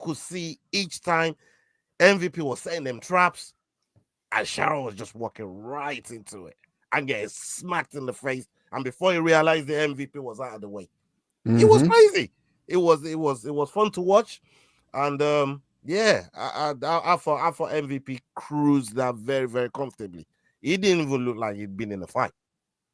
could see each time MVP was setting them traps, and Sharon was just walking right into it and getting smacked in the face. And before he realized the MVP was out of the way, it was crazy. It was fun to watch, and I thought MVP cruised that very, very comfortably. He didn't even look like he'd been in a fight.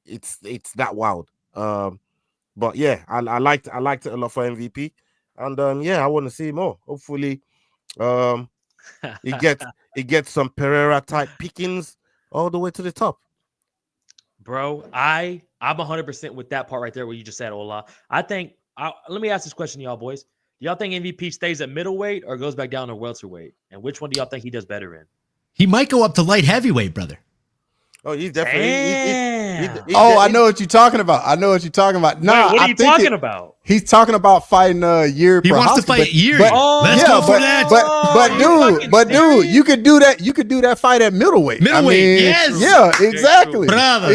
It's that wild. But yeah, I liked it a lot for MVP, and I want to see more. Hopefully, he gets some Pereira type pickings all the way to the top. Bro, I'm 100% with that part right there. What you just said, Ola. I think. Let me ask this question to y'all boys. Do y'all think MVP stays at middleweight or goes back down to welterweight? And which one do y'all think he does better in? He might go up to light heavyweight, brother. Oh, he's definitely. I know what you're talking about. Nah, what are you talking about? He's talking about fighting Yuri. He wants to fight Yuri. Let's go for that. But dude, you could do that. You could do that fight at middleweight. Yes. Yeah, exactly. Brother,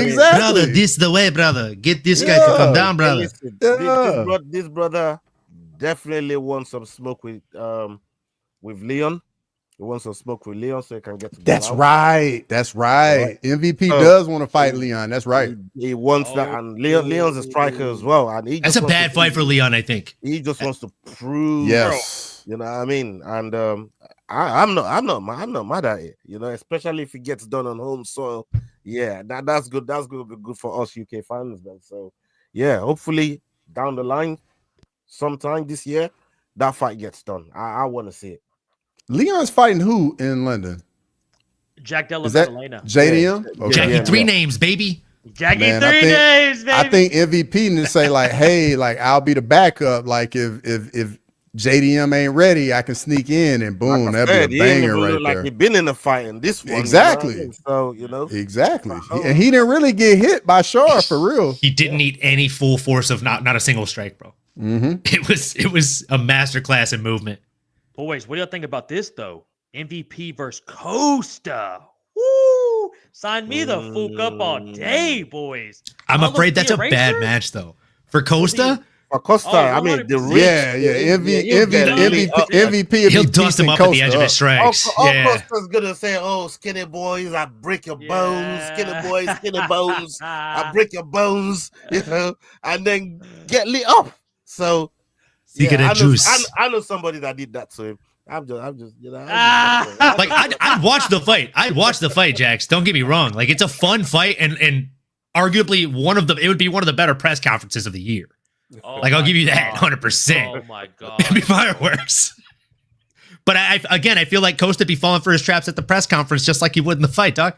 this is the way, brother. Get this guy to come down, brother. Listen, this brother definitely wants some smoke with Leon. He wants some smoke with Leon so he can get to That's right. MVP does want to fight Leon. That's right. He wants that, and Leon's a striker as well. And that's a bad fight for Leon, I think. He just wants to prove, you know what I mean. And I'm not mad at it, you know, especially if it gets done on home soil. Yeah, that's good. That's going to be good for us UK fans, then. So yeah, hopefully down the line, sometime this year, that fight gets done. I want to see it. Leon's fighting who in London? Jack Della Maddalena. JDM? Okay. Jackie, three names, baby. Jackie, three names, baby. I think MVP needs to say, like, hey, like, I'll be the backup. Like, if JDM ain't ready, I can sneak in and boom, that'd be a banger right there. Like he'd been in a fight in this one. Exactly. You know? So, you know. Exactly. And he didn't really get hit by Shar for real. He didn't need any full force of not a single strike, bro. It was a masterclass in movement. Boys, what do y'all think about this, though? MVP versus Costa. Woo! Sign me the fuck up all day, boys. I'm afraid that's a bad match, though. For Costa? For Costa, I mean, the reach. MVP. He'll dust him up at the edge of his strikes. Costa's going to say, oh, skinny boys, I break your bones. Skinny boys, skinny bones. I break your bones, you know, and then get lit up. So, I know somebody that did that to him. I'm just, you know. Like I'd watch the fight. I'd watch the fight, Jax. Don't get me wrong. Like it's a fun fight, and arguably it would be one of the better press conferences of the year. Like I'll give you that 100%. Oh my god, it'd be fireworks. But I feel like Costa be falling for his traps at the press conference just like he would in the fight, dog.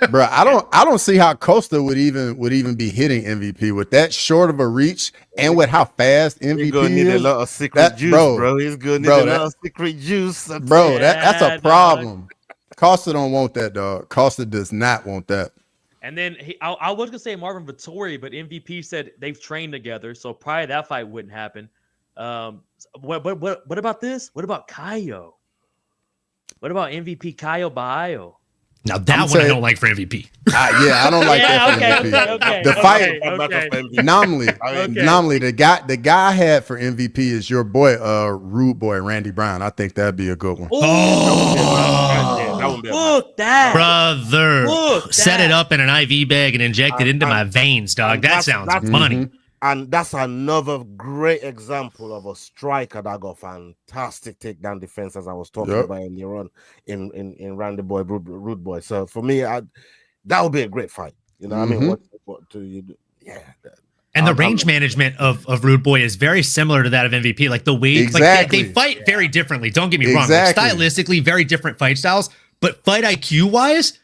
Bro, I don't see how Costa would even be hitting MVP with that short of a reach and with how fast MVP He's gonna need a lot of secret juice, bro. He's gonna need a lot of secret juice. Bro, that's a problem. Costa don't want that, dog. Costa does not want that. And then I was gonna say Marvin Vettori, but MVP said they've trained together, so probably that fight wouldn't happen. What about this? What about Caio? What about MVP Caio Baio? Now that one I don't like for MVP. I don't like that for MVP. Okay, the fight, nominally, the guy I had for MVP is your boy, Rude Boy Randy Brown. I think that'd be a good one. Look that, brother! Set it up in an IV bag and inject it into my veins, dog. That sounds money. And that's another great example of a striker that got fantastic takedown defense, as I was talking about earlier on in Randy Boy, Rude Boy. So for me, that would be a great fight. You know what I mean? What do you do? Yeah. And the range management of Rude Boy is very similar to that of MVP. Like the way like they fight very differently. Don't get me wrong. Like stylistically, very different fight styles, but fight IQ wise,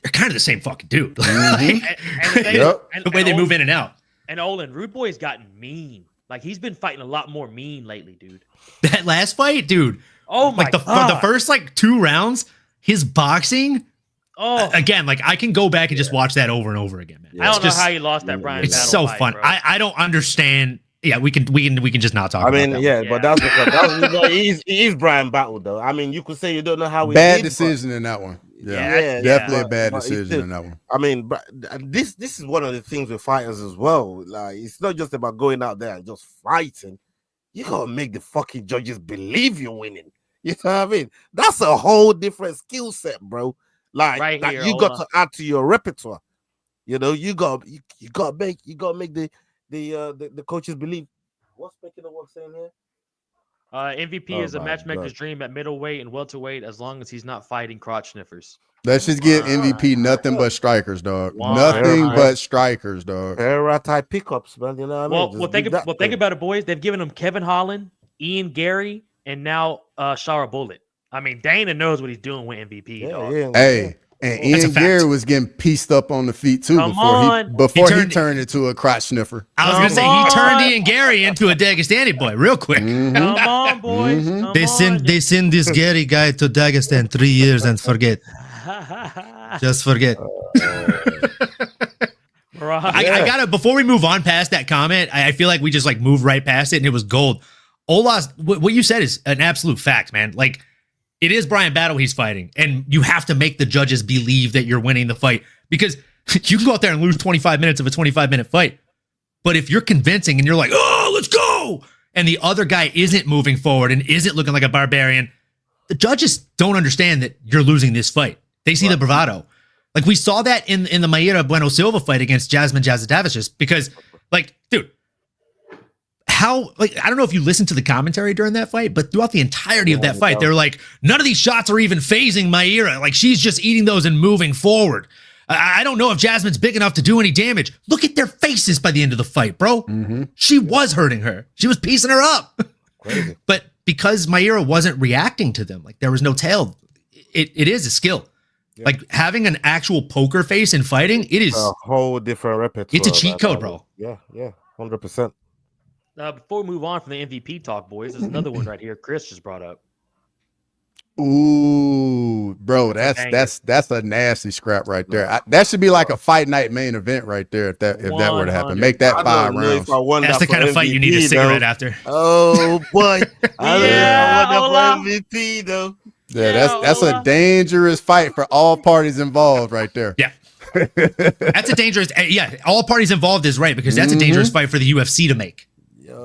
they're kind of the same fucking dude. And the way they move in and out. And Olin, Rude Boy's gotten mean. Like he's been fighting a lot more mean lately, dude. That last fight, dude. Oh my god. The first like 2 rounds, his boxing. Oh, again, like I can go back and just watch that over and over again, man. I don't know how he lost that Brian. It's so fun. Bro. I don't understand. Yeah, we can just not talk. I mean, about that but that's because he's Brian Battle though. I mean, you could say you don't know how he bad decision in that one. Definitely a bad decision in that one. I mean, but this is one of the things with fighters as well. Like, it's not just about going out there and just fighting. you gotta make the fucking judges believe you're winning. You know what I mean? That's a whole different skill set, bro. Like Right that here, you Ola. got to add to your repertoire. You know, you gotta make the coaches believe. What's making the work saying here? MVP is a matchmaker's dream at middleweight and welterweight as long as he's not fighting crotch sniffers. Let's just get MVP nothing but strikers, dog. 100. Nothing but strikers, dog. Era type pickups, man. You know what I mean? Think about it, boys. They've given him Kevin Holland, Ian Gary, and now Shara Bullet. I mean, Dana knows what he's doing with MVP. Hey, and Ian Gary was getting pieced up on the feet too before he turned into a crotch sniffer. I was gonna say he turned Ian Gary into a Dagestani boy real quick. Come on, boys. They send this Gary guy to Dagestan 3 years and forget. Just forget. I gotta, before we move on past that comment, I feel like we just like moved right past it and it was gold. Ola's, what you said is an absolute fact, man. Like, it is Brian Battle he's fighting, and you have to make the judges believe that you're winning the fight, because you can go out there and lose 25 minutes of a 25-minute fight. But if you're convincing and you're like, oh, let's go, and the other guy isn't moving forward and isn't looking like a barbarian, the judges don't understand that you're losing this fight. They see the bravado. Like, we saw that in the Mayra Bueno Silva fight against Jasmine Jazadavicius, because, like, dude, I don't know if you listened to the commentary during that fight, but throughout the entirety of that fight, they're like, none of these shots are even phasing Mayra. Like, she's just eating those and moving forward. I don't know if Jasmine's big enough to do any damage. Look at their faces by the end of the fight, bro. Mm-hmm. She was hurting her. She was piecing her up. Crazy. But because Mayra wasn't reacting to them, like, there was no tail, it is a skill. Yeah. Like, having an actual poker face in fighting, it is a whole different repertoire. It's a cheat code, bro. Yeah, 100%. Before we move on from the MVP talk, boys, there's another one right here. Chris just brought up. Ooh, bro, that's a nasty scrap right there. That should be like a fight night main event right there. If that were to happen, make that 5 rounds. That's the kind of fight you need a cigarette after. Oh boy, I won for MVP though. Yeah, that's a dangerous fight for all parties involved right there. Yeah. That's a dangerous. Yeah, all parties involved is right, because that's a dangerous fight for the UFC to make.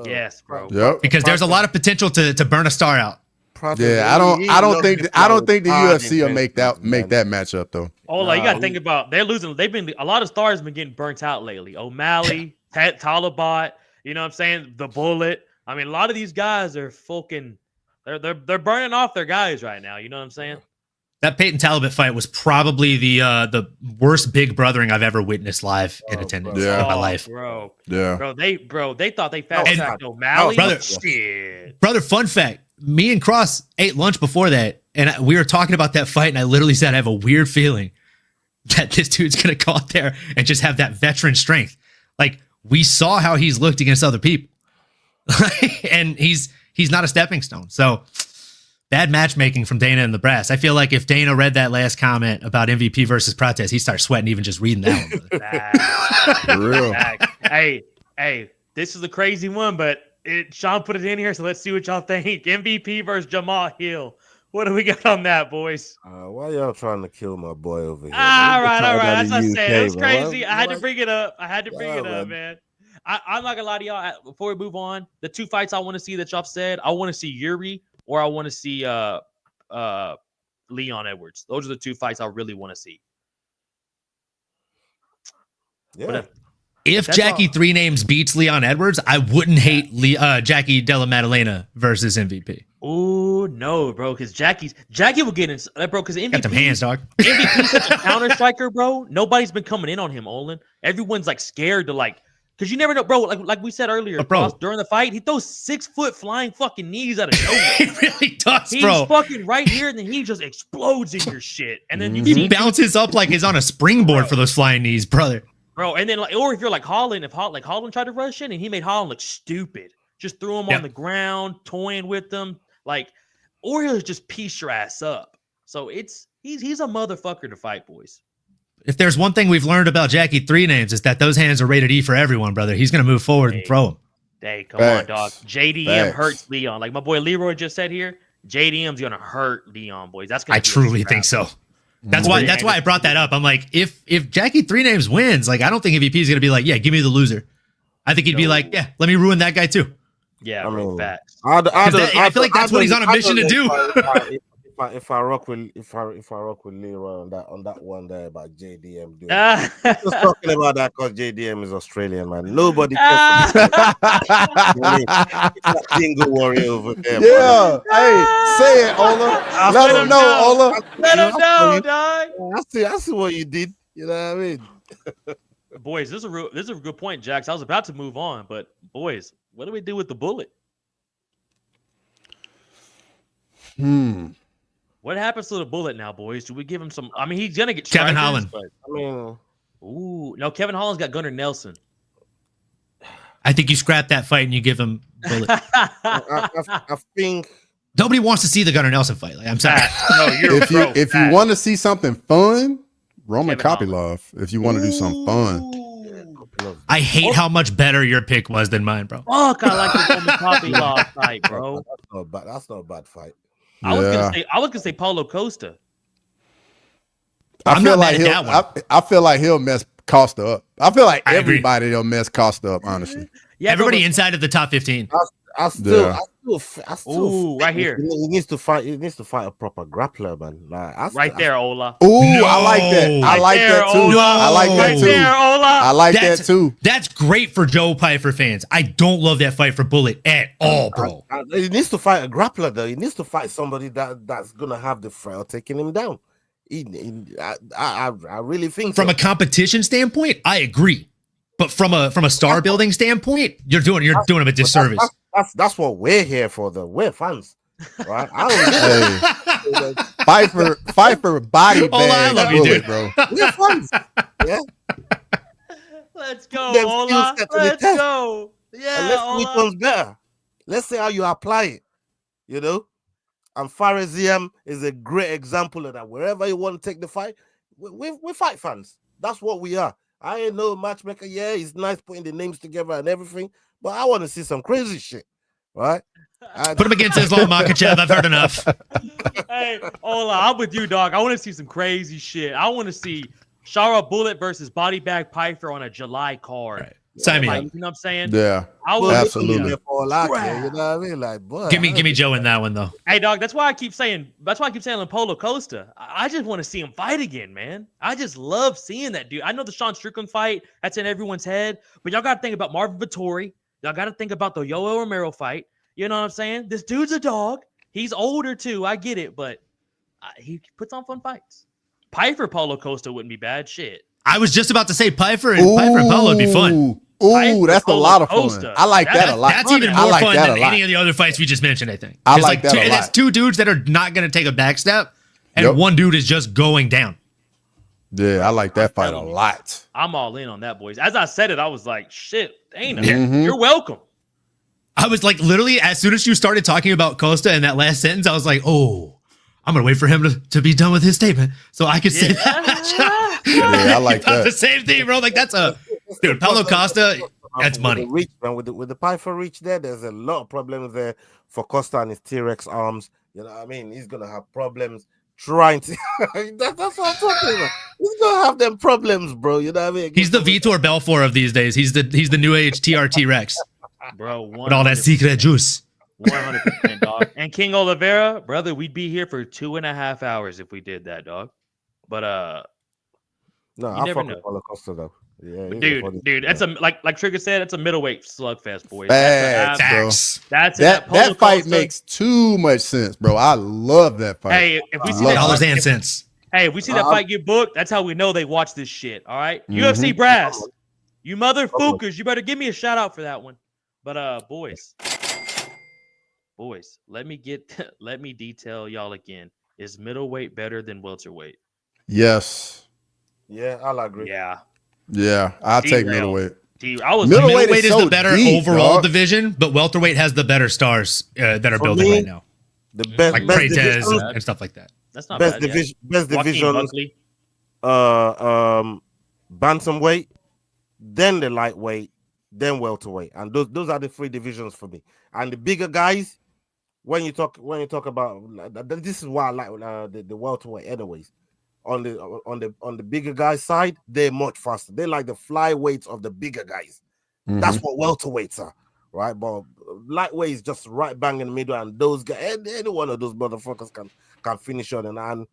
Yes, bro. Yep. Because there's a lot of potential to burn a star out. Yeah, I don't think the UFC will make that matchup though. Oh, you got to think about, they're losing. A lot of stars have been getting burnt out lately. O'Malley, Talibot, you know what I'm saying? The Bullet. I mean, a lot of these guys are fucking. They're burning off their guys right now. You know what I'm saying? That Peyton Talbot fight was probably the worst big brothering I've ever witnessed live in attendance in my life. Bro. Yeah. They thought they fast tracked O'Malley. Brother, fun fact. Me and Cross ate lunch before that, and we were talking about that fight, and I literally said I have a weird feeling that this dude's going to go out there and just have that veteran strength. Like, we saw how he's looked against other people. And he's not a stepping stone. So, bad matchmaking from Dana and the brass. I feel like if Dana read that last comment about MVP versus Prates, he'd start sweating even just reading that one. For real. Hey, this is a crazy one, but Sean put it in here, so let's see what y'all think. MVP versus Jamal Hill. What do we got on that, boys? Why y'all trying to kill my boy over here? All right. That's what I said. It was crazy. I had to bring it up. Man. I'm not gonna lie to y'all. Before we move on, the 2 fights I want to see that y'all said, I want to see Yuri or I want to see Leon Edwards. Those are the 2 fights I really want to see. Yeah. If Jackie 3 Names beats Leon Edwards, I wouldn't hate Jackie Della Maddalena versus MVP. Oh no, bro, because Jackie will get in, bro. Because MVP got them hands, dog. MVP's such a counter striker, bro. Nobody's been coming in on him, Olin. Everyone's like scared to because you never know, bro. Like we said earlier, bro, during the fight, he throws 6-foot flying fucking knees out of nowhere. He really does, He's bro. Fucking right here, and then he just explodes in your shit, and then he bounces up like he's on a springboard for those flying knees, brother. Bro, and then or if you're like Holland, if Holland tried to rush in and he made Holland look stupid, just threw him on the ground, toying with them, or he'll just piece your ass up. So he's a motherfucker to fight, boys. If there's one thing we've learned about Jackie 3 Names is that those hands are rated E for everyone, brother. He's gonna move forward and throw them. Hey, come on, dog. JDM hurts Leon. Like my boy Leroy just said here, JDM's gonna hurt Leon, boys. That's gonna. I truly think so. That's why I brought that up. I'm like, if Jackie 3 Names wins, I don't think MVP is gonna be like, yeah, give me the loser. I think he'd be like, yeah, let me ruin that guy too. Yeah, bro, facts. I feel like that's what he's on a mission to do. If I rock with Leroy on that one there about JDM doing, just talking about that because JDM is Australian, man. Nobody cares. It's a single warrior over there. Yeah, hey, say it, Ola. Let him know, Ola. Let him know, dog. I see what you did. You know what I mean? Boys, this is a good point, Jax. I was about to move on, but boys, what do we do with the Bullet? What happens to the Bullet now, boys? Do we give him some? I mean, he's gonna get Kevin Holland. But I mean, no, Kevin Holland's got Gunnar Nelson. I think you scrap that fight and you give him Bullet. I think nobody wants to see the Gunnar Nelson fight. Like, I'm sorry. No, if you want to see something fun, Roman Kopylov. If you want to do something fun, I hate how much better your pick was than mine, bro. Fuck, I like the Roman Kopylov fight, bro. That's not a bad fight. I was gonna say Paulo Costa. I feel like he'll mess Costa up. I feel like everybody will mess Costa up, honestly. Yeah, everybody inside of the top 15. I still right here. He needs to fight a proper grappler, man. Right there, Ola. I like that. I like that too. I like that too. I like that too. That's great for Joe Pyfer fans. I don't love that fight for Bullet at all, bro. He needs to fight a grappler, though. He needs to fight somebody that's gonna have the frail taking him down. I really think from a competition standpoint, I agree. But from a star building standpoint, you're doing him a disservice. That's what we're here for, though. We're fans, right? Pfeiffer body bag. I love you, dude, bro. We're fans. Yeah. Let's go, Ola. Let's go. Yeah, and let's see which one's better. Let's see how you apply it. You know, and Faraziem is a great example of that. Wherever you want to take the fight, we're fight fans. That's what we are. I ain't no matchmaker. Yeah, it's nice putting the names together and everything, but I want to see some crazy shit, right? Put him against Islam Makhachev. I've heard enough. Hey, Ola, I'm with you, dog. I want to see some crazy shit. I want to see Shara Bullet versus Body Bag Pyfer on a July card. Right. Sign me up. You know what I'm saying? Yeah, absolutely. You know what I mean? Like, boy, give me Joe in that one though. Hey, dog. That's why I keep saying Paulo Costa. I just want to see him fight again, man. I just love seeing that dude. I know the Sean Strickland fight that's in everyone's head, but y'all got to think about Marvin Vettori. Y'all got to think about the Yoel Romero fight. You know what I'm saying? This dude's a dog. He's older too. I get it, but he puts on fun fights. Pyfer Paulo Costa wouldn't be bad. Shit. I was just about to say Pyfer and Paulo would be fun. Ooh, that's a lot of fun. I like that a lot. That's even more fun than any of the other fights we just mentioned, I think. I like that a lot. That's two dudes that are not going to take a back step, and one dude is just going down. Yeah, I like that fight a lot. I'm all in on that, boys. As I said it, I was like, shit, Dana, you're welcome. I was like, literally, as soon as you started talking about Costa in that last sentence, I was like, oh, I'm going to wait for him to be done with his statement so I can say that. Yeah, I like that. The same thing, bro. Like, that's dude, Paulo Costa, that's money. With the Pyfer reach there's a lot of problems there for Costa and his T-Rex arms. You know what I mean? He's going to have problems trying to... that's what I'm talking about. He's going to have them problems, bro. You know what I mean? He's the Vitor Belfort of these days. He's the new age TRT Rex. Bro, with all that secret juice. 100%, dog. And King Oliveira, brother, we'd be here for 2.5 hours if we did that, dog. But no, I fuck with Paulo Costa though. Yeah, dude, that's a like Trigger said, it's a middleweight slugfest, boys. That fight makes too much sense, bro. I love that fight. Hey, if we see dollars and cents. Hey, if we see that fight get booked, that's how we know they watch this shit. All right, UFC brass, you motherfuckers, you better give me a shout out for that one. But boys, let me detail y'all again. Is middleweight better than welterweight? Yes. Yeah, I'll agree. Yeah, I'll take middleweight. Middleweight is the better overall division, but welterweight has the better stars that are building right now. The best, like Prez and stuff like that. That's not best bad, division. Best division. Bantamweight, then the lightweight, then welterweight, and those are the three divisions for me. And the bigger guys, when you talk about this is why I like the welterweight, anyways. On the bigger guys side, they're much faster. They're like the flyweights of the bigger guys. That's what welterweights are, right? But lightweight is just right bang in the middle, and those guys, any one of those motherfuckers can finish on. And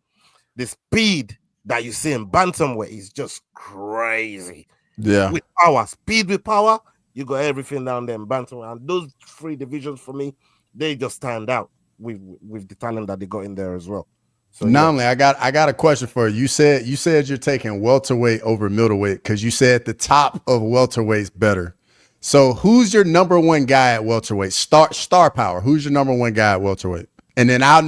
the speed that you see in bantamweight is just crazy. Yeah, with power, speed with power, you got everything down there in bantamweight. And those three divisions for me, they just stand out with the talent that they got in there as well. So Namely, I got a question for you. You said you're taking welterweight over middleweight because you said the top of welterweight's better. So who's your number one guy at welterweight? Star power. Who's your number one guy at welterweight? And then I'll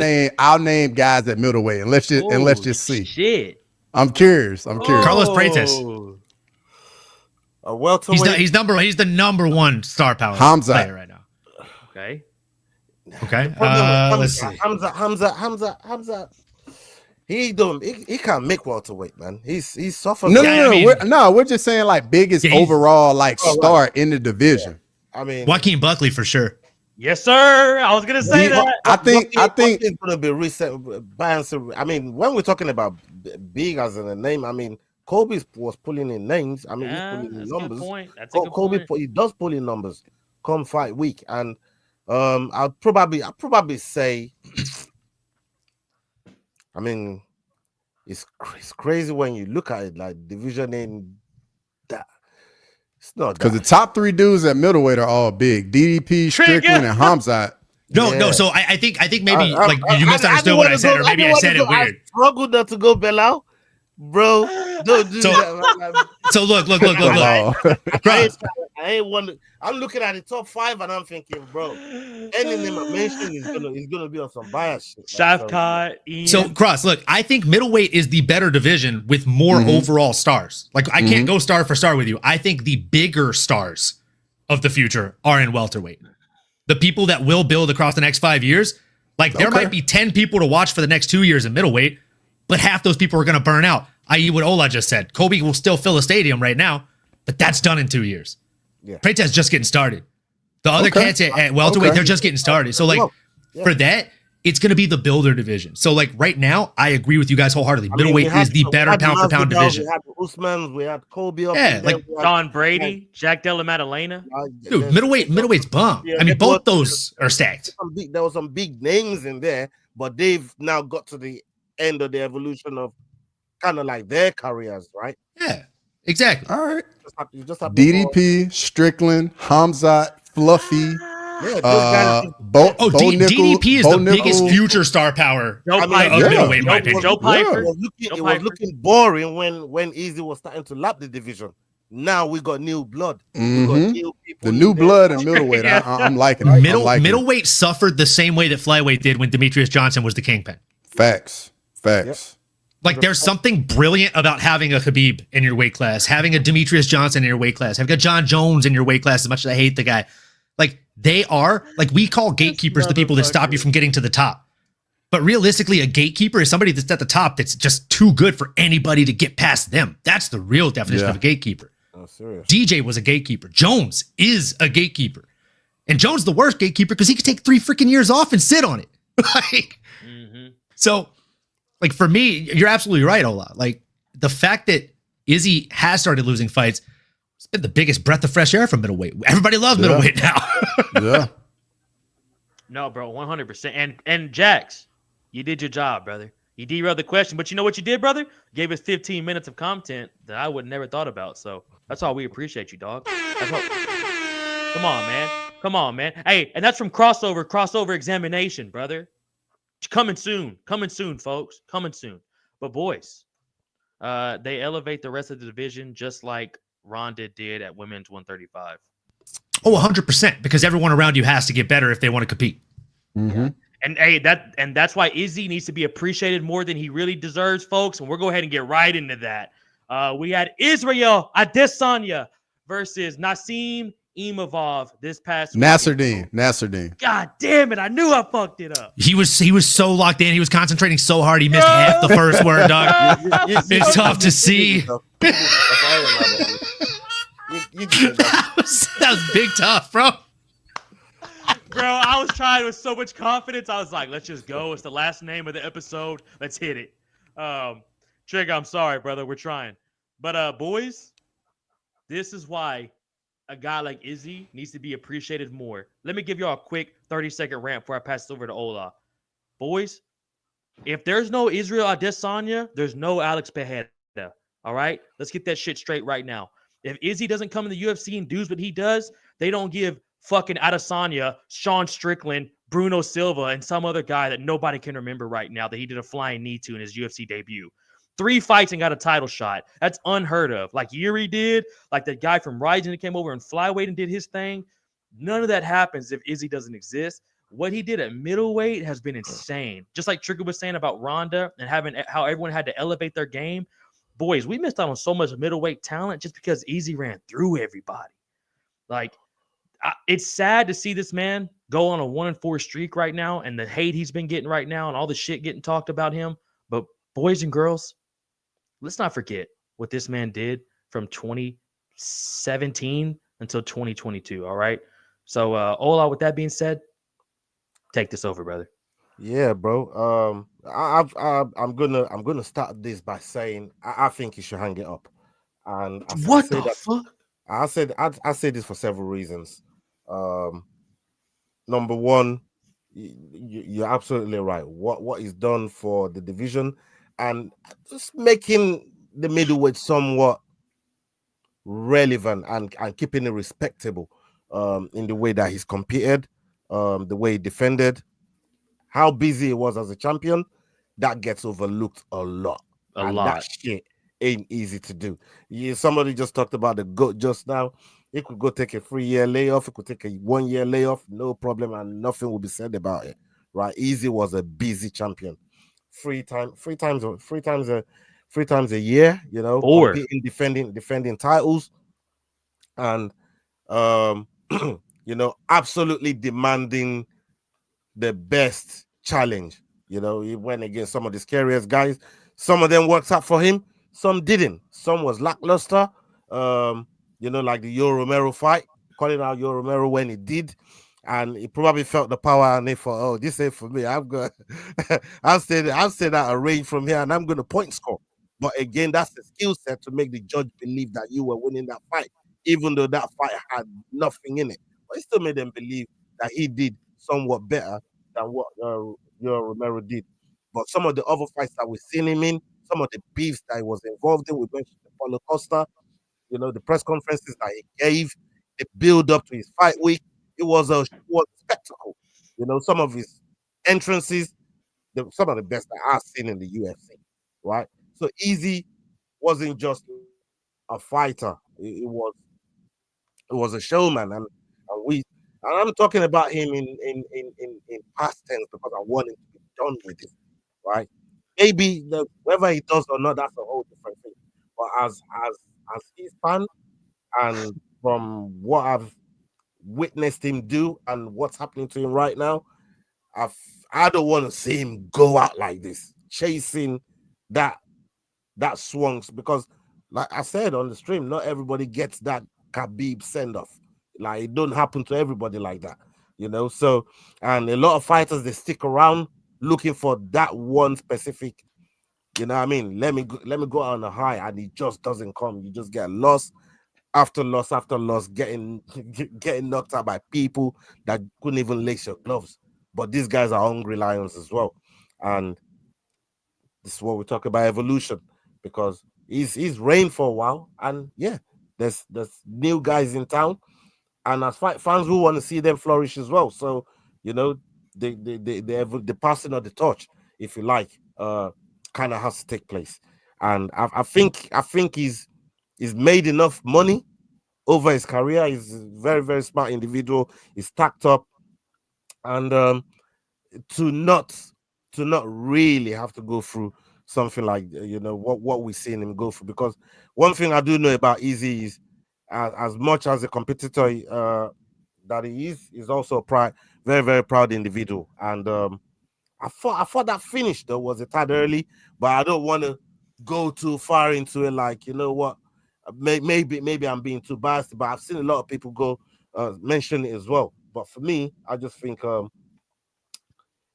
name guys at middleweight. And let's just see. Shit. I'm curious. Carlos Freitas. A welterweight. He's the number one star power Hamza player right now. Okay. Let's see. Hamza. He can't make welterweight, man. He's suffering. No, we're just saying like biggest overall star in the division. I mean, Joaquin Buckley for sure. Yes, sir. I was gonna say that. I think it's gonna be reset. I mean, when we're talking about big as in a name, I mean, Kobe was pulling in names. I mean, he's pulling in numbers. That's a good point. He does pull in numbers come fight week, and I'll probably say. I mean, it's crazy when you look at it like division in that. It's not because the top three dudes at middleweight are all big. DDP, Strickland, and Hamzat. No. So I think maybe you misunderstood what I said, or maybe I said it weird. I struggled not to go Belal, bro. Don't do that. So look. I'm looking at the top 5 and I'm thinking, bro, any name I mention is gonna be on some bias shit. Shafkat, Ian. So Cross, look, I think middleweight is the better division with more overall stars. Like I can't go star for star with you. I think the bigger stars of the future are in welterweight. The people that will build across the next 5 years, like there might be 10 people to watch for the next 2 years in middleweight, but half those people are going to burn out. I.e. what Ola just said. Kobe will still fill a stadium right now, but that's done in 2 years. Yeah. Freitas just getting started. The other cats at welterweight, they're just getting started. So for that, it's going to be the builder division. So right now, I agree with you guys wholeheartedly. Middleweight is the better pound for pound division. We had Usman, we had Kobe. Don Brady, Jack Della Maddalena. Dude, middleweight's bomb. I mean, both those are stacked. There were some big names in there, but they've now got to the end of the evolution of kind of like their careers, right? Yeah, exactly. All right. You just have DDP, Strickland, Hamzat, Fluffy. DDP is the biggest future star power of middleweight, in my opinion. Joe Piper. It was looking boring when Easy was starting to lap the division. Now we got new blood. We got new people. The new blood in middleweight. I'm liking it. Middleweight suffered the same way that flyweight did when Demetrius Johnson was the kingpin. Facts. Yep. Like there's something brilliant about having a Khabib in your weight class, having a Demetrius Johnson in your weight class, having a John Jones in your weight class, as much as I hate the guy. Like they are, like we call gatekeepers the people that stop you from getting to the top. But realistically, a gatekeeper is somebody that's at the top that's just too good for anybody to get past them. That's the real definition of a gatekeeper. Oh, serious. DJ was a gatekeeper. Jones is a gatekeeper. And Jones the worst gatekeeper because he could take 3 freaking years off and sit on it. So, like for me, you're absolutely right, Ola. Like the fact that Izzy has started losing fights, it's been the biggest breath of fresh air from middleweight. Everybody loves middleweight now. No, bro, 100%. And Jax, you did your job, brother. You derailed the question, but you know what you did, brother? Gave us 15 minutes of content that I would never thought about. So that's all we appreciate you, dog. That's all. Come on, man. Hey, and that's from crossover examination, brother. Coming soon, folks. Coming soon. But boys, they elevate the rest of the division just like Ronda did at women's 135. Oh, 100%. Because everyone around you has to get better if they want to compete. Yeah. And hey, that's why Izzy needs to be appreciated more than he really deserves, folks. And we'll go ahead and get right into that. We had Israel Adesanya versus Nassim IMAVOV this past week. Nasruddin. God damn it. I knew I fucked it up. He was so locked in. He was concentrating so hard. He missed half the first word, dog. It's tough to see. That was big tough, bro. Bro, I was trying with so much confidence. I was like, let's just go. It's the last name of the episode. Let's hit it. Trigger, I'm sorry, brother. We're trying. But boys, this is why a guy like Izzy needs to be appreciated more. Let me give y'all a quick 30-second rant before I pass this over to Ola. Boys, if there's no Israel Adesanya, there's no Alex Pereira. All right? Let's get that shit straight right now. If Izzy doesn't come in the UFC and do what he does, they don't give fucking Adesanya, Sean Strickland, Bruno Silva, and some other guy that nobody can remember right now that he did a flying knee to in his UFC debut. 3 fights and got a title shot. That's unheard of. Like Yuri did, like that guy from Rising that came over and flyweight and did his thing. None of that happens if Izzy doesn't exist. What he did at middleweight has been insane. Just like Trigger was saying about Ronda and having how everyone had to elevate their game. Boys, we missed out on so much middleweight talent just because Izzy ran through everybody. Like, it's sad to see this man go on a 1-4 streak right now and the hate he's been getting right now and all the shit getting talked about him. But boys and girls, let's not forget what this man did from 2017 until 2022. All right. So, Ola, with that being said, take this over, brother. Yeah, bro. I'm gonna start this by saying I think you should hang it up. And what the fuck? I said this for several reasons. Number one, you're absolutely right. What is done for the division and just making the middleweight somewhat relevant and keeping it respectable in the way that he's competed, the way he defended, how busy he was as a champion, that gets overlooked a lot. That shit ain't easy to do. Yeah, somebody just talked about the GOAT just now. He could go take a 3-year layoff. He could take a 1-year layoff, no problem, and nothing will be said about it. Right? Izzy was a busy champion. Three times a year, you know, 4. competing, defending titles, and you know, absolutely demanding the best challenge. You know, he went against some of the scariest guys. Some of them worked out for him, some didn't. Some was lackluster. You know, like the Yoel Romero fight, calling out Yoel Romero when he did. And he probably felt the power and he thought, oh, this ain't for me. I've got I'll stay at a range from here and I'm gonna point score. But again, that's the skill set to make the judge believe that you were winning that fight, even though that fight had nothing in it. But it still made them believe that he did somewhat better than what Yoel Romero did. But some of the other fights that we've seen him in, some of the beefs that he was involved in, we mentioned the Paulo Costa, you know, the press conferences that he gave, the build up to his fight week, it was a spectacle. You know, some of his entrances, some of the best that I've seen in the UFC, right? So Izzy wasn't just a fighter; it was a showman, and I'm talking about him in past tense because I want him to be done with it, right? Maybe whether he does or not, that's a whole different thing. But as his fan, and from what I've witnessed him do and what's happening to him right now, I don't want to see him go out like this, chasing that swings, because like I said on the stream, not everybody gets that Khabib send off. Like, it don't happen to everybody like that, you know. So, and a lot of fighters, they stick around looking for that one specific, you know what I mean? Let me go on a high, and it just doesn't come. You just get lost after loss after loss, getting knocked out by people that couldn't even lace your gloves. But these guys are hungry lions as well, and this is what we talk about evolution, because he's reigned for a while, and yeah, there's new guys in town, and as fans who want to see them flourish as well. So, you know, the passing of the torch, if you like, kind of has to take place, and I think he's made enough money over his career. He's a very, very smart individual. He's stacked up, and to not really have to go through something like, you know, what we're seeing him go through. Because one thing I do know about Izzy is, as much as a competitor that he is, he's also a very, very proud individual. And I thought that finish though was a tad early, but I don't want to go too far into it. Like, you know what, maybe I'm being too biased, but I've seen a lot of people go mention it as well. But for me, I just think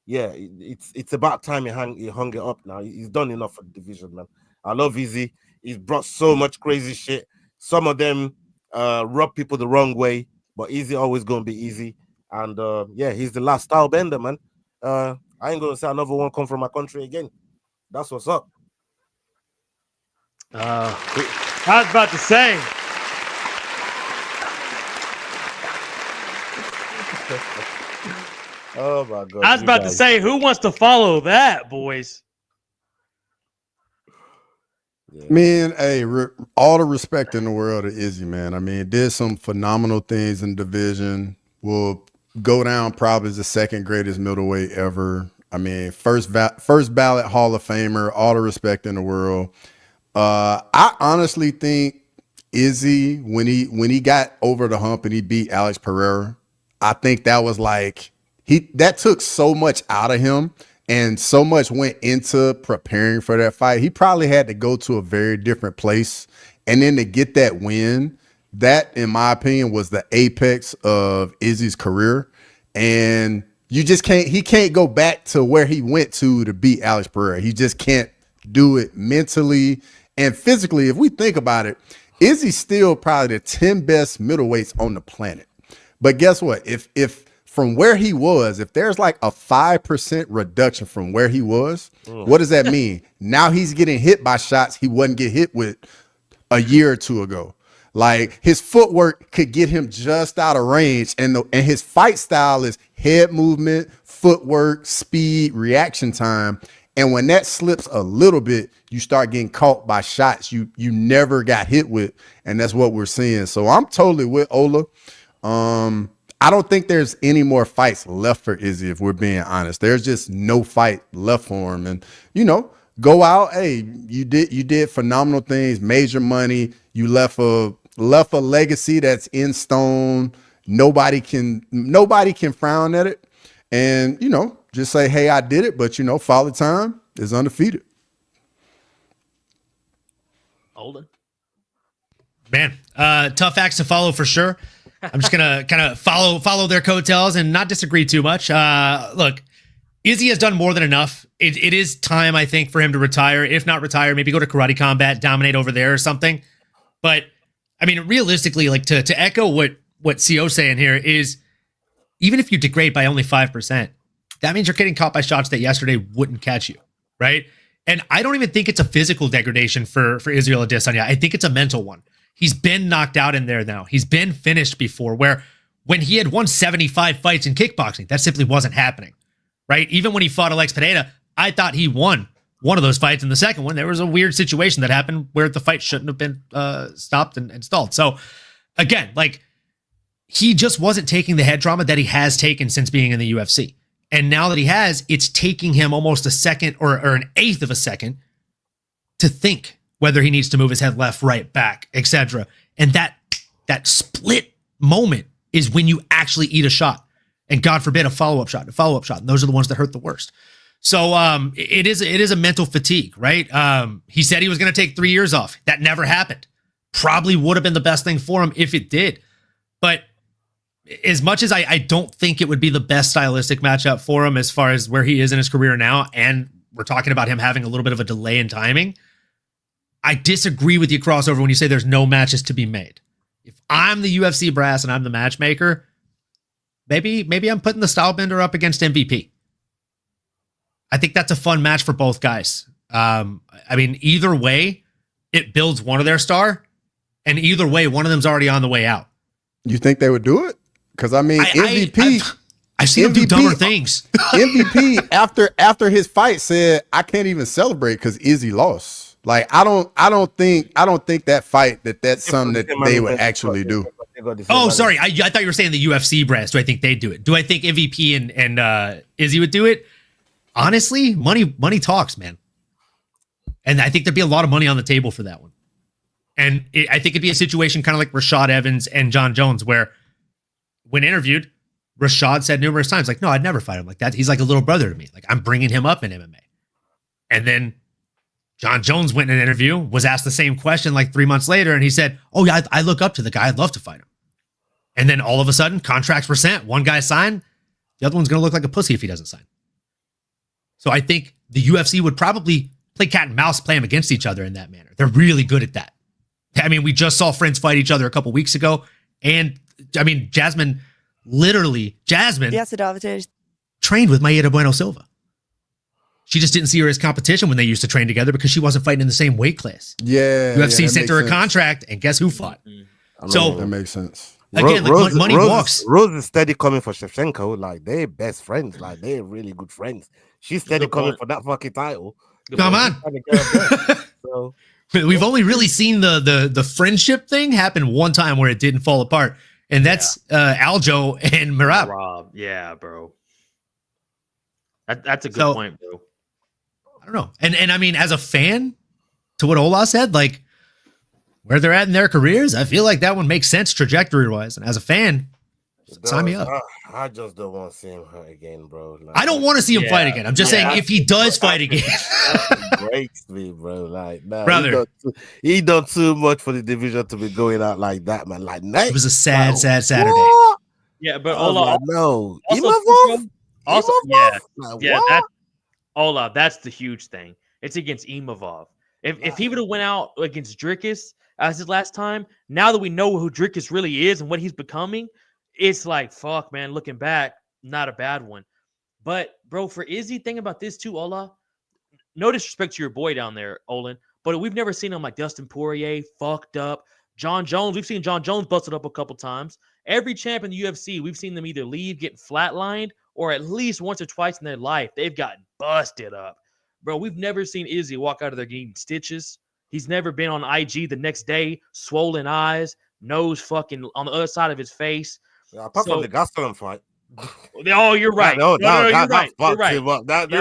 yeah, it's about time he hung it up now. He's done enough for the division, man. I love Izzy. He's brought so much crazy shit. Some of them rub people the wrong way, but Easy always gonna be Easy. And yeah, he's the last style bender, man. I ain't gonna say another one come from my country again. That's what's up. I was about to say. Oh my god! I was about to say, who wants to follow that, boys? Yeah. Man, hey, all the respect in the world to Izzy, man. I mean, did some phenomenal things in the division. Will go down probably as the second greatest middleweight ever. I mean, first ballot Hall of Famer. All the respect in the world. I honestly think Izzy, when he got over the hump and he beat Alex Pereira, I think that was like that took so much out of him. And so much went into preparing for that fight. He probably had to go to a very different place. And then to get that win, that, in my opinion, was the apex of Izzy's career. And he can't go back to where he went to beat Alex Pereira. He just can't do it mentally and physically. If we think about it, Izzy's still probably the 10 best middleweights on the planet. But guess what? If from where he was, if there's like a 5% reduction from where he was, what does that mean? Now he's getting hit by shots he wouldn't get hit with a year or two ago. Like, his footwork could get him just out of range, and his fight style is head movement, footwork, speed, reaction time. And when that slips a little bit, you start getting caught by shots you never got hit with, and that's what we're seeing. So I'm totally with Ola. I don't think there's any more fights left for Izzy, if we're being honest. There's just no fight left for him. And, go out. Hey, you did phenomenal things, major money. You left a legacy that's in stone. Nobody can frown at it. And, just say, hey, I did it. But, Father Time is undefeated. Olden. Man, tough acts to follow for sure. I'm just gonna kind of follow their coattails and not disagree too much. Look, Izzy has done more than enough. It is time, I think, for him to retire. If not retire, maybe go to Karate Combat, dominate over there or something. But I mean, realistically, like to echo what CO's saying here is, even if you degrade by only 5%, that means you're getting caught by shots that yesterday wouldn't catch you, right? And I don't even think it's a physical degradation for Israel Adesanya. I think it's a mental one. He's been knocked out in there now. He's been finished before, where when he had won 75 fights in kickboxing, that simply wasn't happening, right? Even when he fought Alex Pereira, I thought he won one of those fights. In the second one, there was a weird situation that happened where the fight shouldn't have been stopped and stalled. So again, like, he just wasn't taking the head trauma that he has taken since being in the UFC. And now that he has, it's taking him almost a second or an eighth of a second to think whether he needs to move his head left, right, back, etc. And that split moment is when you actually eat a shot. And God forbid, a follow-up shot. And those are the ones that hurt the worst. So it is a mental fatigue, right? He said he was going to take 3 years off. That never happened. Probably would have been the best thing for him if it did. But as much as I don't think it would be the best stylistic matchup for him as far as where he is in his career now, and we're talking about him having a little bit of a delay in timing, I disagree with you, Crossover, when you say there's no matches to be made. If I'm the UFC brass and I'm the matchmaker, maybe I'm putting the Stylebender up against MVP. I think that's a fun match for both guys. I mean, either way, it builds one of their star, and either way, one of them's already on the way out. You think they would do it? Because I mean, MVP. I've seen him do dumber things. MVP after his fight said, "I can't even celebrate because Izzy lost." Like, I don't think that fight that's something that they would actually do. Oh, sorry. I thought you were saying the UFC brass. Do I think they'd do it? Do I think MVP and Izzy would do it? Honestly, money talks, man. And I think there'd be a lot of money on the table for that one. And I think it'd be a situation kind of like Rashad Evans and John Jones, where when interviewed, Rashad said numerous times, like, no, I'd never fight him like that. He's like a little brother to me. Like, I'm bringing him up in MMA. And then John Jones went in an interview, was asked the same question like 3 months later, and he said, oh yeah, I look up to the guy. I'd love to fight him. And then all of a sudden, contracts were sent. One guy signed. The other one's going to look like a pussy if he doesn't sign. So I think the UFC would probably play cat and mouse, play them against each other in that manner. They're really good at that. I mean, we just saw friends fight each other a couple weeks ago. And I mean, Jasmine trained with Maeda Bueno Silva. She just didn't see her as competition when they used to train together because she wasn't fighting in the same weight class. Yeah. UFC sent her a contract, and guess who fought? So that makes sense. Again, like money walks. Rose is steady coming for Shevchenko. Like, they're best friends. Like, they're really good friends. She's steady coming for that fucking title. Come on. So, we've only really seen the friendship thing happen one time where it didn't fall apart. And that's Aljo and Merab. Rob. Yeah, bro. That's a good point, bro. I don't know. And I mean, as a fan, to what Ola said, like, where they're at in their careers, I feel like that one makes sense trajectory-wise. And as a fan, sign me up. I just don't want to see him hurt again, bro. Like, I don't want to see him fight again. I'm just saying if he does fight again. That breaks me, bro. Like, nah, brother, he done too much for the division to be going out like that, man. Like, it was a sad Saturday. What? Yeah, but Ola, no. IMAVOV? Also, like, Ola, that's the huge thing. It's against IMAVOV. If he would have went out against Dricus as his last time, now that we know who Dricus really is and what he's becoming, it's like, fuck, man, looking back, not a bad one. But, bro, for Izzy, think about this too, Ola. No disrespect to your boy down there, Olin, but we've never seen him like Dustin Poirier, fucked up. John Jones, we've seen John Jones busted up a couple times. Every champ in the UFC, we've seen them either leave, get flatlined, or at least once or twice in their life, they've gotten busted up. Bro, we've never seen Izzy walk out of there getting stitches. He's never been on IG the next day, swollen eyes, nose fucking on the other side of his face. Yeah, apart from the Gastelum fight. Oh, you're right. You're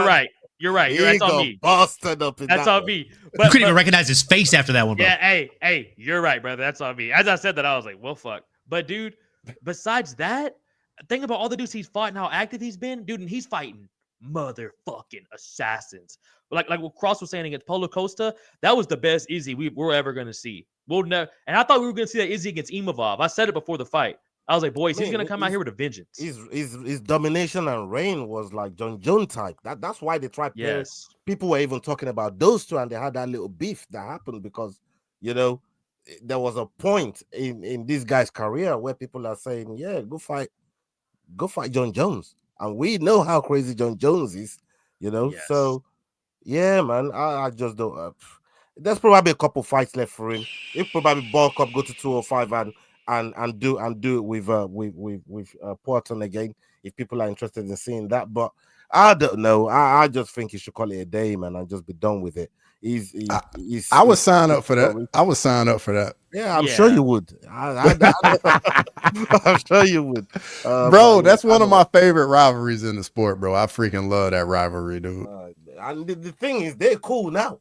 right. You're right. That's on me. Busted up in that's on me. You couldn't even recognize his face after that one, bro. Yeah, hey, you're right, brother. That's on me. As I said that, I was like, well, fuck. But, dude, besides that, think about all the dudes he's fought and how active he's been. Dude, and he's fighting motherfucking assassins. Like what Cross was saying against Paulo Costa, that was the best Izzy we're ever going to see. We'll never, and I thought we were going to see that Izzy against IMAVOV. I said it before the fight. I was like, boys, he's going to come out here with a vengeance. His domination and reign was like John Jones type. That's why they tried. Yes. People were even talking about those two, and they had that little beef that happened because, you know, there was a point in this guy's career where people are saying, yeah, go fight John Jones. And we know how crazy John Jones is, you know. Yes. So, yeah, man, I just don't. There's probably a couple fights left for him. He'll probably bulk up, go to 205 and do it with Porton again if people are interested in seeing that. But I don't know. I just think he should call it a day, man, and just be done with it. I would sign up for that. I would sign up for that. Yeah, I'm sure you would. I'm sure you would. Bro, that's one of my favorite rivalries in the sport, bro. I freaking love that rivalry, dude. And the thing is, they're cool now.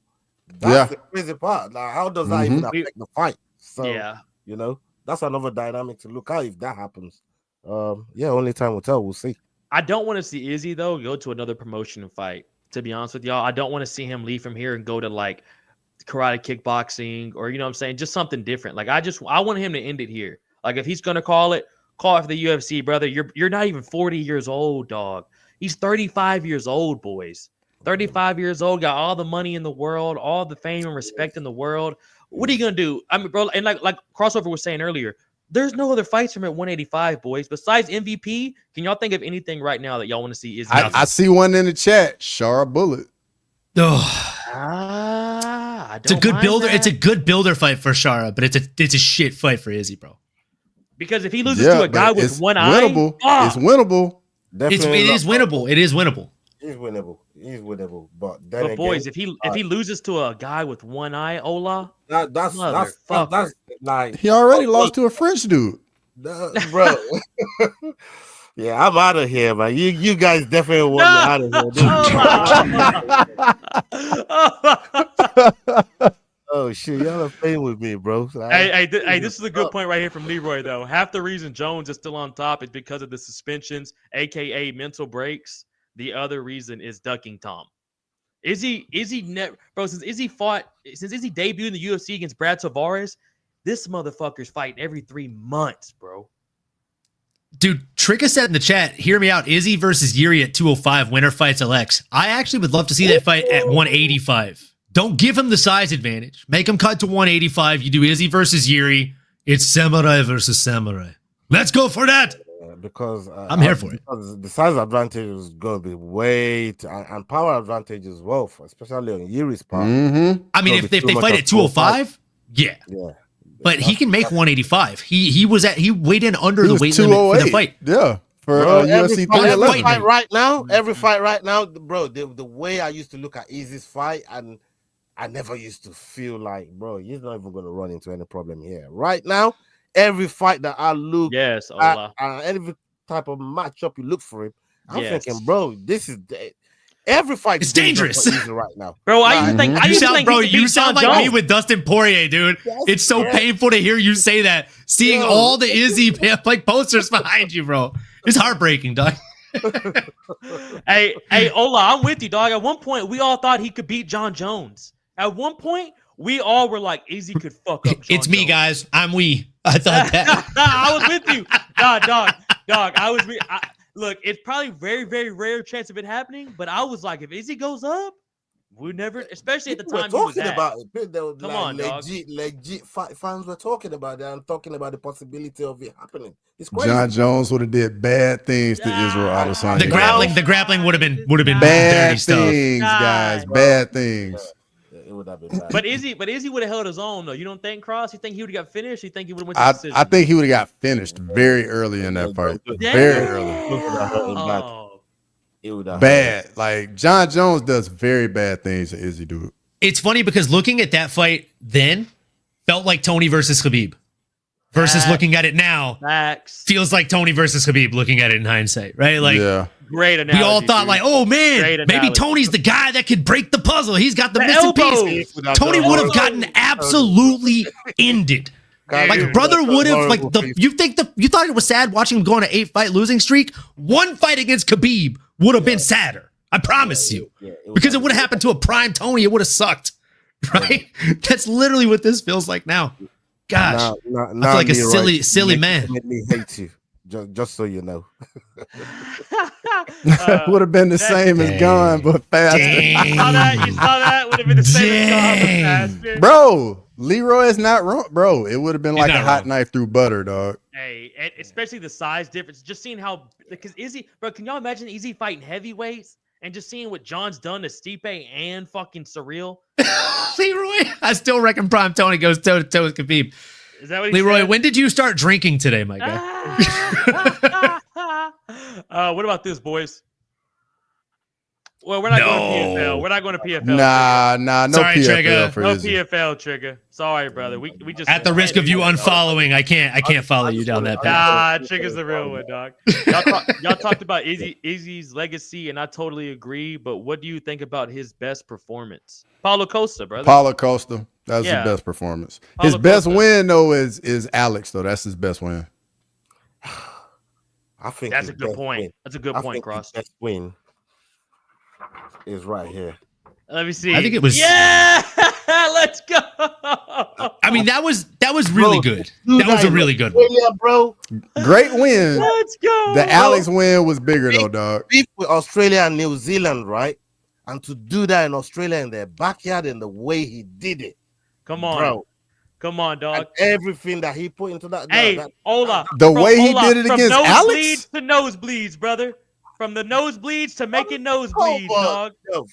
That's the crazy part. Like, how does that even affect the fight? So, you know, that's another dynamic to look at if that happens. Only time will tell. We'll see. I don't want to see Izzy, though, go to another promotion and fight. To be honest with y'all, I don't want to see him leave from here and go to like karate kickboxing or, you know what I'm saying, just something different. Like, I want him to end it here. Like, if he's going to call it for the UFC, brother. You're not even 40 years old, dog. He's 35 years old, boys. 35 years old, got all the money in the world, all the fame and respect in the world. What are you going to do? I mean, bro, and like Crossover was saying earlier, there's no other fights from at 185, boys. Besides MVP, can y'all think of anything right now that y'all want to see? I see one in the chat. Shara Bullet. It's a good builder. It's a good builder fight for Shara, but it's a shit fight for Izzy, bro. Because if he loses to a guy with one winnable. eye, it's winnable. It is winnable. It is winnable. He's winnable. But boys, if he loses to a guy with one eye, Ola, that's like he already lost to a French dude, bro. Yeah, I'm out of here, man. You guys definitely want me out of here. Oh shit, y'all are playing with me, bro. Hey, this is a good point right here from Leroy, though. Half the reason Jones is still on top is because of the suspensions, aka mental breaks. The other reason is ducking Tom. Izzy bro, since Izzy debuted in the UFC against Brad Tavares, this motherfucker's fighting every 3 months, bro. Dude, Tricka said in the chat, hear me out, Izzy versus Yuri at 205, winner fights LX. I actually would love to see that fight at 185. Don't give him the size advantage. Make him cut to 185. You do Izzy versus Yuri. It's samurai versus samurai. Let's go for that. Because I'm here for it. The size advantage is going to be and power advantage as well, especially on Yuri's part. Mm-hmm. I mean, if they fight at 205, yeah. But he can make 185. He weighed in under the weight limit for the fight. Yeah. For UFC 311. Every fight right now, bro, the way I used to look at Izzy's fight, and I never used to feel like, bro, he's not even going to run into any problem here. Right now, every fight that I look at, every type of matchup you look for him, I'm thinking, bro, this is every fight. It's dangerous right now, bro. You sound like me with Dustin Poirier, dude. It's so painful to hear you say that. Seeing all the Izzy like posters behind you, bro. It's heartbreaking, dog. hey, Ola, I'm with you, dog. At one point, we all thought he could beat John Jones. At one point, we all were like, Izzy could fuck up John It's me, Jones. Guys. I'm we. I thought that. I was with you. Dog. I was with look, it's probably very, very rare chance of it happening, but I was like, if Izzy goes up, we never, especially at the time we're talking he was about it. There was Come on, legit fans were talking about it and talking about the possibility of it happening. It's crazy. John Jones would have did bad things to Israel Adesanya. The grappling would have been bad dirty stuff. Things, guys. Bad things. It would have been bad. But Izzy would have held his own though. You don't think, Cross? You think he would have got finished? You think he would have went to decision? I think he would have got finished very early in that fight. Very early. It would have bad. Like John Jones does very bad things to Izzy, dude. It's funny because looking at that fight then felt like Tony versus Khabib. Versus looking at it now feels like Tony versus Khabib looking at it in hindsight, right? Like great analogy. We all thought like, oh man, maybe Tony's the guy that could break the puzzle. He's got the missing piece. Tony would have gotten absolutely ended. Like brother would have like you thought it was sad watching him go on an 8-fight losing streak? One fight against Khabib would have been sadder. I promise you. Because it would have happened to a prime Tony, it would have sucked. Right? That's literally what this feels like now. Gosh, I feel like a silly man. Hate you, just so you know. Would have been the same as Gunn, but faster. You saw that? Would have been the same as Gunn, but faster. Bro, Leroy is not wrong, bro. It would have been like a hot knife through butter, dog. Hey, and especially the size difference. Just seeing how, because Izzy, bro, can y'all imagine Izzy fighting heavyweights and just seeing what John's done to Stipe and fucking Surreal? Leroy, I still reckon Prime Tony goes toe to toe with Khabib. Is that what he Leroy, said? when did you start drinking today, my guy? What about this, boys? Well, we're not going to PFL. We're not going to PFL. Nah, no Sorry, PFL Trigger. for no Izzy. PFL, Trigger. Sorry, brother. We just At the risk of you unfollowing, I can't follow you down that path. Nah, Trigger's the real one, dog. Y'all talked about Izzy's legacy, and I totally agree. But what do you think about his best performance? Paulo Costa, brother. Paulo Costa. That's his best performance. His best win though is Alex though. That's his best win. I think that's a good point. That's a good point, Cross. His best win is right here. Let me see. I think it was. Yeah, let's go. I mean, that was really good. That was a really good one. Yeah, bro. Great win. Let's go. The Alex win was bigger though, dog. Beef with Australia and New Zealand, right? And to do that in Australia in their backyard and the way he did it. Come on, bro. Come on, dog. And everything that he put into that. Hey, Ola. The way he did it against Alex? From nosebleeds to nosebleeds, brother. From the nosebleeds to making nosebleeds, dog. Yo,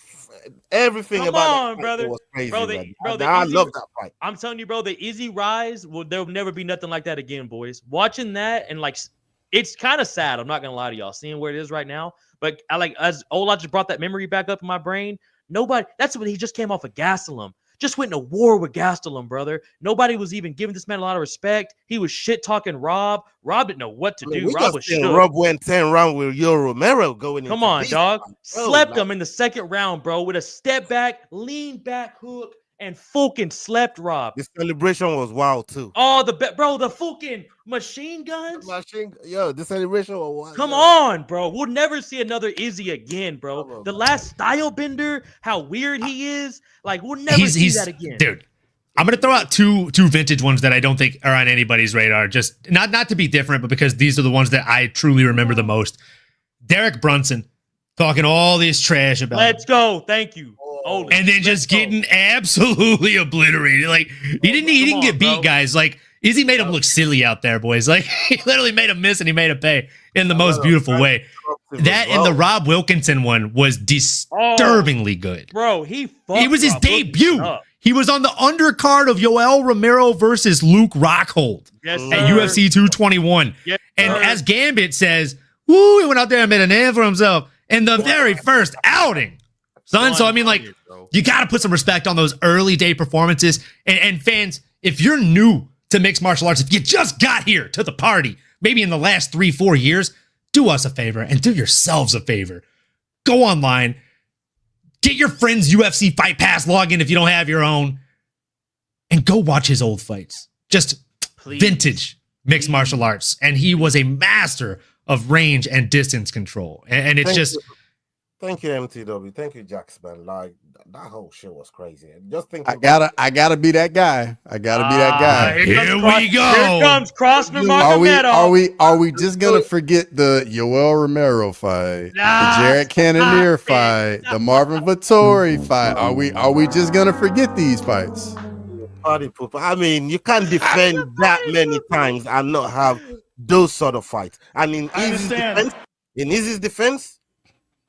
everything about that brother. was crazy, bro, I love that fight. I'm telling you, bro, the Izzy rise, there'll never be nothing like that again, boys. Watching that and like, it's kind of sad. I'm not gonna lie to y'all, seeing where it is right now. But I like, as Ola just brought that memory back up in my brain. That's when he just came off of Gastelum. Just went to war with Gastelum, brother. Nobody was even giving this man a lot of respect. He was shit talking Rob. Rob didn't know what to do. Rob was shook. Rob went 10 rounds with Yo Romero going. Come on, dog. Slept him in the second round, bro, with a step back, lean back hook, and fucking slept Rob. The celebration was wild too. Oh, the fucking machine guns. The celebration was wild. Come on, bro. We'll never see another Izzy again, bro. The last style bender, how weird he is. Like, we'll never see that again. Dude, I'm gonna throw out two vintage ones that I don't think are on anybody's radar. Just not to be different, but because these are the ones that I truly remember the most. Derek Brunson talking all this trash about. Let's go. Thank you. and then just getting absolutely obliterated. Like he didn't get beat, guys. Like Izzy made him look silly out there, boys. Like he literally made him miss and he made him pay in the most beautiful way. That and the Rob Wilkinson one was disturbingly good. Bro, he was his debut. He was on the undercard of Yoel Romero versus Luke Rockhold at UFC 221. Yes, and as Gambit says, woo, he went out there and made a name for himself in the very first outing. Son, so I mean, like, you got to put some respect on those early day performances. And fans, if you're new to mixed martial arts, if you just got here to the party, maybe in the last 3-4 years, do us a favor and do yourselves a favor. Go online. Get your friend's UFC Fight Pass login if you don't have your own. And go watch his old fights. Just vintage mixed martial arts. And he was a master of range and distance control. And it's Thank you, MTW. Thank you, Jax, man. Like, that whole shit was crazy. Just think I gotta be that guy. I gotta be that guy. Here we go. Here comes Crossman Magomedov. Are we just gonna forget the Yoel Romero fight, the Jared Cannonier fight, the Marvin Vettori fight? Are we just gonna forget these fights? Party pooper. I mean, you can't defend that many times and not have those sort of fights. And in Izzy's defense,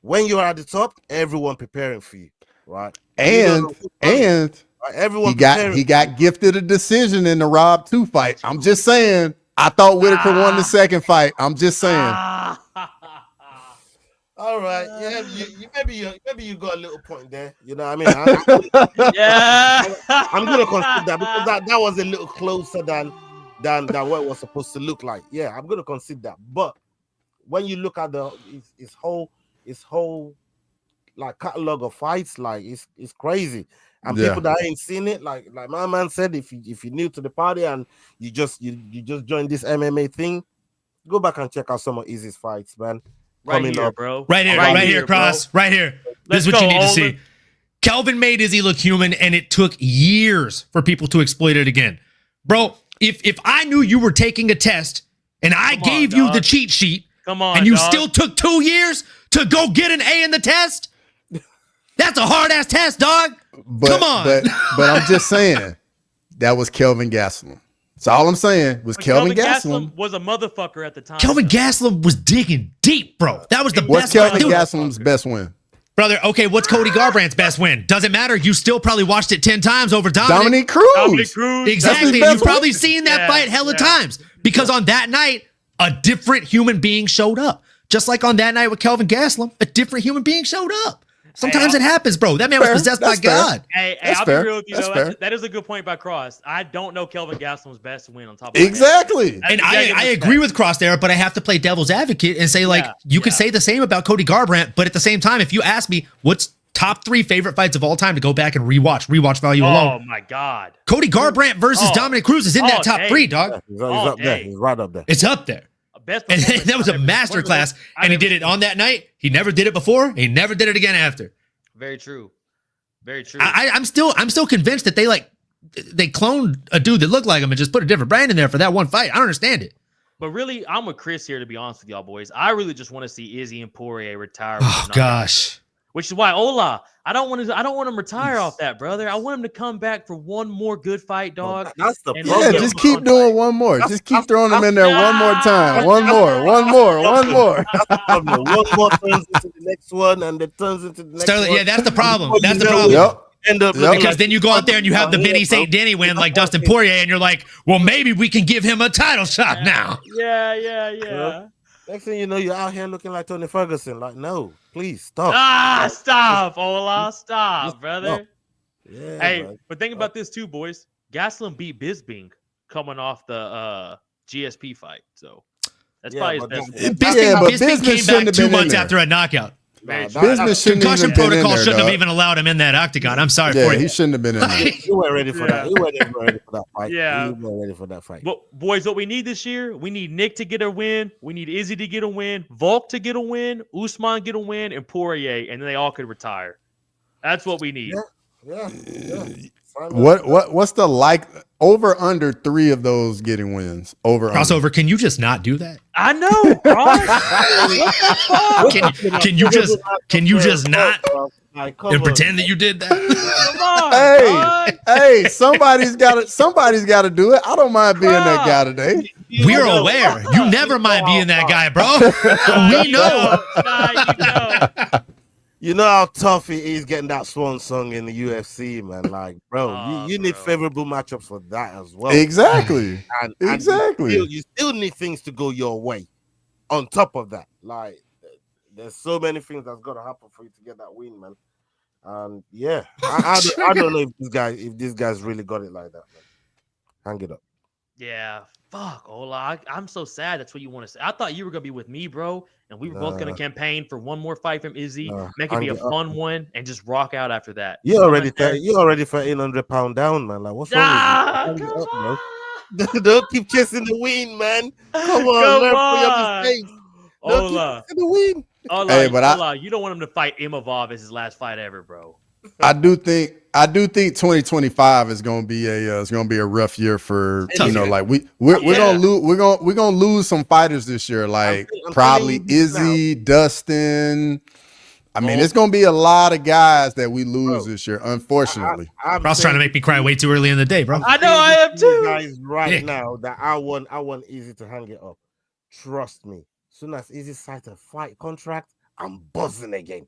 when you're at the top, everyone preparing for you, right? And everyone he got gifted a decision in the Rob 2 fight. I'm just saying. I thought Whitaker won the second fight. I'm just saying. All right, yeah, maybe you got a little point there. You know what I mean? I'm gonna concede that because that was a little closer than what it was supposed to look like. Yeah, I'm gonna concede that. But when you look at his whole like catalog of fights, like it's crazy. And people that ain't seen it, like my man said, if you're new to the party and you just joined this MMA thing, go back and check out some of Izzy's fights, man. Right here, bro. Right here, Cross. Bro. Right here. This is what you need to see. Kelvin made Izzy look human, and it took years for people to exploit it again. Bro, if I knew you were taking a test and I gave you the cheat sheet, and you still took 2 years to go get an A in the test, that's a hard-ass test, dog. Come on. But I'm just saying, that was Kelvin Gastelum. That's all I'm saying was Kelvin Gastelum was a motherfucker at the time. Kelvin Gastelum was digging deep, bro. That was the best. What's Kelvin Gastelum's best win? Brother, okay, what's Cody Garbrandt's best win? Doesn't matter. You still probably watched it 10 times over Dominic Cruz. Exactly. You've probably seen that fight hella times because on that night, a different human being showed up. Just like on that night with Kelvin Gastelum, a different human being showed up. Sometimes it happens, bro. That man was possessed by God. Hey, I'll be real with you, though. That is a good point by Cross. I don't know Kelvin Gastelum's best win on top of exactly. And I agree with Cross there, but I have to play devil's advocate and say, like, you could say the same about Cody Garbrandt, but at the same time, if you ask me what's top 3 favorite fights of all time to go back and rewatch value alone. Oh, my God. Cody Garbrandt versus Dominic Cruz is in that top 3, dog. He's up there. He's right up there. It's up there. And that was a masterclass, and he did it on that night. He never did it before. He never did it again after. Very true. Very true. I'm still convinced that they cloned a dude that looked like him and just put a different brand in there for that one fight. I don't understand it. But really, I'm with Chris here, to be honest with y'all boys. I really just want to see Izzy and Poirier retire. Oh gosh. Which is why Ola, I don't want him to retire off that, brother. I want him to come back for one more good fight, dog. That's the problem. Yeah, just keep doing one more. Just keep throwing them in there one more time. One more. One more turns into the next one, and it turns into the next one. Yeah, that's the problem. That's the problem. Yep. Because then you go out there and you have the Benny St. Denny win like Dustin Poirier, and you're like, well, maybe we can give him a title shot now. Yeah. Next thing you know, you're out here looking like Tony Ferguson. Like, no, please stop. Stop, Ola. Stop, brother. Yeah, hey, man. but think about this too, boys. Gastelum beat Bisping coming off the GSP fight. So that's probably his best one. Bisping came back 2 months after a knockout. Concussion protocol shouldn't have even allowed him in that octagon. I'm sorry for you. He shouldn't have been in there. You weren't ready for that. You weren't ready for that fight. Yeah. You weren't ready for that fight. But boys, what we need this year, we need Nick to get a win. We need Izzy to get a win. Volk to get a win. Usman get a win. And Poirier. And then they all could retire. That's what we need. Yeah. What's the over under 3 of those getting wins? Crossover, can you just not do that? I know, bro. Can you just not? Like, come And on. pretend that you did that. Come on, Hey, somebody's got to do it. I don't mind being that guy today. We're aware. You never mind being that guy, bro. We know. You know how tough it is getting that swan song in the UFC, man. Like, bro, you need favorable matchups for that as well. Exactly. And exactly. you still need things to go your way. On top of that, like, there's so many things that's got to happen for you to get that win, man. And yeah, I don't know if this guy's really got it like that, man. Hang it up. Yeah, fuck, Ola. I'm so sad. That's what you want to say. I thought you were gonna be with me, bro, and we were both gonna campaign for one more fight from Izzy, make it be a fun one, and just rock out after that. You already 1,800 pounds down, man. Like, what's wrong with you? Hang it up, bro. Don't keep chasing the win, man. Come on, learn from your mistakes. Don't keep chasing the win. Hey, but you don't want him to fight IMAVOV as his last fight ever, bro. I do think 2025 is gonna be a rough year for like we're gonna lose some fighters this year, like probably Izzy, Dustin. I mean, it's gonna be a lot of guys that we lose this year, unfortunately. Ross trying to make me cry way too early in the day, bro. I know I am too. Guys, now that I want Izzy to hang it up. Trust me. As soon as Izzy signs a fight contract, I'm buzzing again.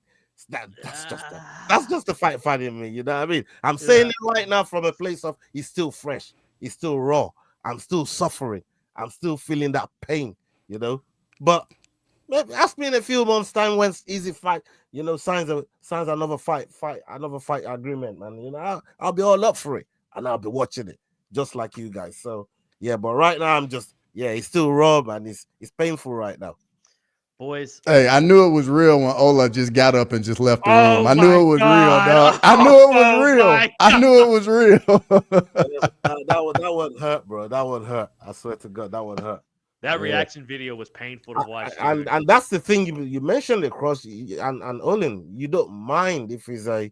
That's just the fight in me. You know what I mean? I'm saying it right now from a place of he's still fresh, he's still raw. I'm still suffering. I'm still feeling that pain. You know, but maybe ask me in a few months' time when Izzy fight, signs another fight agreement, man. You know, I'll be all up for it and I'll be watching it just like you guys. So yeah, but right now I'm just he's still raw, man. It's painful right now. Boys. Hey, I knew it was real when Ola just got up and just left the room. I knew it was real, dog. I knew it was real. I knew it was real. that would hurt, bro. That would hurt. I swear to God, that would hurt. That reaction video was painful to watch. And that's the thing you mentioned across and Olin, you don't mind if it's a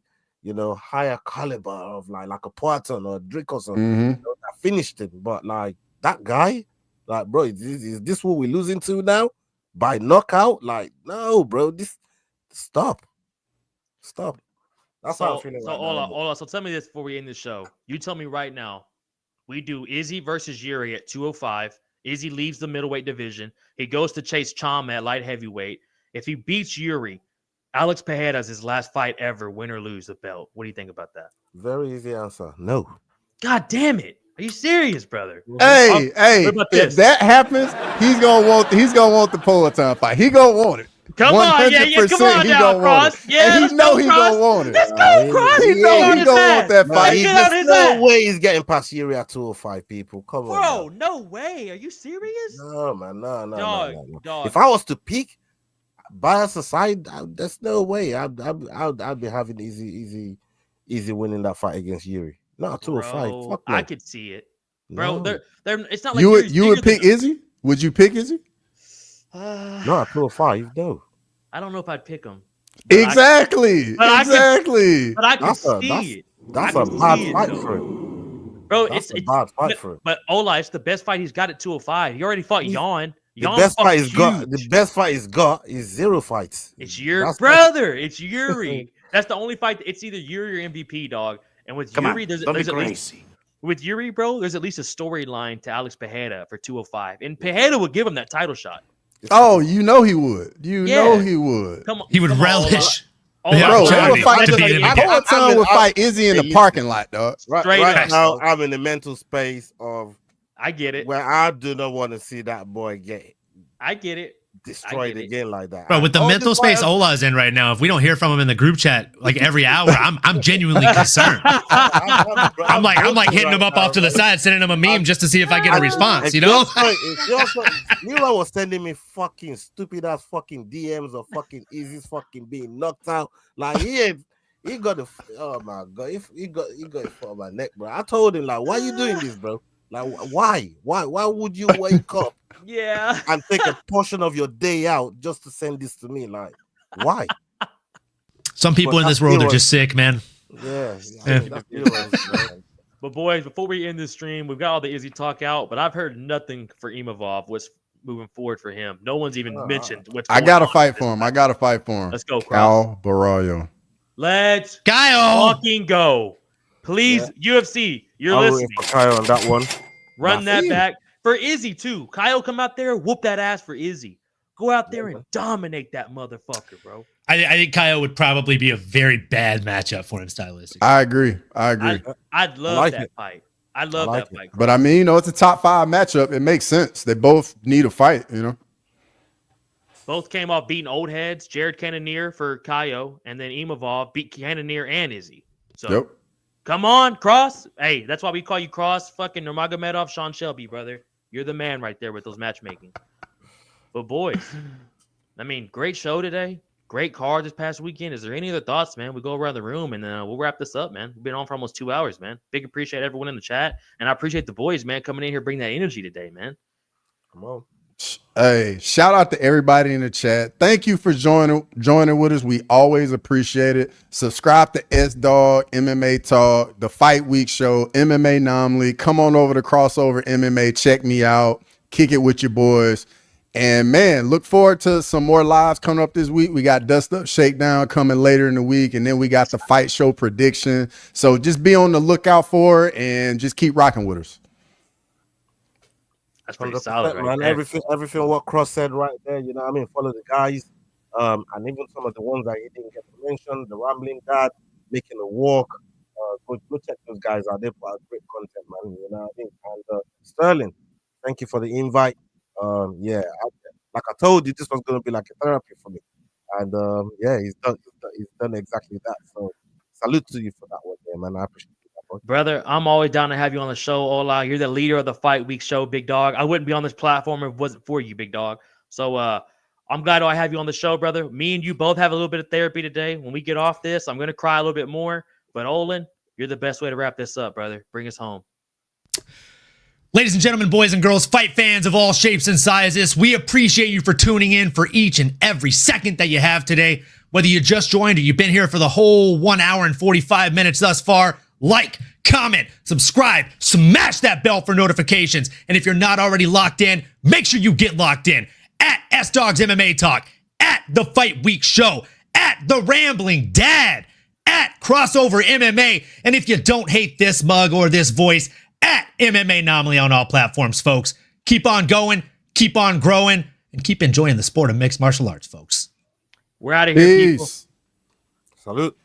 higher caliber of like a Poitin or a Dickerson that finished him, but like that guy, like, bro, is this what we're losing to now? By knockout? Like, no, bro. This stop. That's how I'm feeling. Ola, so tell me this before we end the show. You tell me right now. We do Izzy versus Yuri at 205. Izzy leaves the middleweight division. He goes to chase Chama at light heavyweight. If he beats Yuri, Alex Pereira's his last fight ever, win or lose the belt. What do you think about that? Very easy answer. No. God damn it. Are you serious, brother? Hey, if that happens, he's gonna want the Poitin fight. He gonna want it. Come on, come on now, Cross. Yeah, and he know he gonna want it. Let's go, Cross. He know he gonna want that fight. There's no way he's getting past Yuri at 205, people. Come on, bro. No way. Are you serious? No, man. No. Dog. If I was to pick, bias aside, there's no way I'd be having easy winning that fight against Yuri. No, 205. Fuck no. I could see it, bro. No. They're it's not like you would pick Izzy. Would you pick Izzy? No, at 205. No. I don't know if I'd pick him. Exactly. But I can see it. That's a bad fight for him, bro. It's a bad fight for him. But Ola, it's the best fight he's got at 205. He already fought Jan. The best fight he's got is 0 fights. It's your brother. It's Yuri. That's the only fight. It's either Yuri or MVP, dog. And with Yuri, there's at least with Yuri, bro. There's at least a storyline to Alex Pereira for 205, and Pereira would give him that title shot. Oh, you know he would. Know he would. He would relish. Poitin would fight Izzy in the parking lot, dog. Right now, I'm in the mental space of. I get it. Where I do not want to see that boy get. I get it. Destroyed again like that. Bro, with the mental space Ola is in right now, if we don't hear from him in the group chat like every hour, I'm genuinely concerned. I'm like hitting him up off to the side, sending him a meme just to see if I get a response, you know? Mila was sending me fucking stupid ass fucking DMs of fucking Izzy's fucking being knocked out. Like he got the oh my god, he got it for my neck, bro. I told him, like, why you doing this, bro? Like, why would you wake up and take a portion of your day out just to send this to me? Like, why? Some people in this world are just sick, man. Yeah. But boys, before we end this stream, we've got all the Izzy talk out, but I've heard nothing for IMAVOV. What's moving forward for him? No one's even mentioned what's going on. I got to fight for him. Let's go, Cal Barrio. Let's Kyle. fucking go. Please, UFC, you're I'm listening. rooting for Kyle on that one. Run that back. For Izzy, too. Kyle, come out there, whoop that ass for Izzy. Go out there and dominate that motherfucker, bro. I think Kyle would probably be a very bad matchup for him stylistically. I agree. I'd love that fight. I love that fight. But I mean, it's a top 5 matchup. It makes sense. They both need a fight, Both came off beating old heads. Jared Cannonier for Kyle, and then IMAVOV beat Cannonier and Izzy. So, come on, Cross. Hey, that's why we call you Cross. Fucking Nurmagomedov, Sean Shelby, brother. You're the man right there with those matchmaking. But boys, I mean, great show today. Great card this past weekend. Is there any other thoughts, man? We go around the room and we'll wrap this up, man. We've been on for almost 2 hours, man. Big appreciate everyone in the chat. And I appreciate the boys, man, coming in here, bringing that energy today, man. Come on. Hey, shout out to everybody in the chat. Thank you for joining with us. We always appreciate it. Subscribe to SDAWG MMA Talk, the Fight Week Show, MMA Anomaly. Come on over to Crossover MMA. Check me out. Kick it with your boys. And man, look forward to some more lives coming up this week. We got Dust Up Shakedown coming later in the week, and then we got the fight show prediction. So just be on the lookout for it and just keep rocking with us. That's pretty solid, right man. there. Everything what Cross said right there, you know what I mean? Follow the guys. And even some of the ones that he didn't get to mention, the Rambling Dad, Making a Walk. Go check those guys out. They put out great content, man. You know what I mean? And Sterling, thank you for the invite. Like I told you, this was going to be like a therapy for me. And he's done exactly that. So salute to you for that one, man. I appreciate that. Brother, I'm always down to have you on the show, Ola. You're the leader of the Fight Week show, big dog. I wouldn't be on this platform if it wasn't for you, big dog. So I'm glad I have you on the show, brother. Me and you both have a little bit of therapy today. When we get off this, I'm going to cry a little bit more. But Olin, you're the best way to wrap this up, brother. Bring us home. Ladies and gentlemen, boys and girls, fight fans of all shapes and sizes, we appreciate you for tuning in for each and every second that you have today. Whether you just joined or you've been here for the whole 1 hour and 45 minutes thus far, like, comment, subscribe, smash that bell for notifications. And if you're not already locked in, make sure you get locked in at SDAWGSMMA Talk, at the Fight Week Show, at the Rambling Dad, at Crossover MMA. And if you don't hate this mug or this voice, at MMA Anomaly on all platforms, folks. Keep on going, keep on growing, and keep enjoying the sport of mixed martial arts, folks. We're out of here, people. Salute.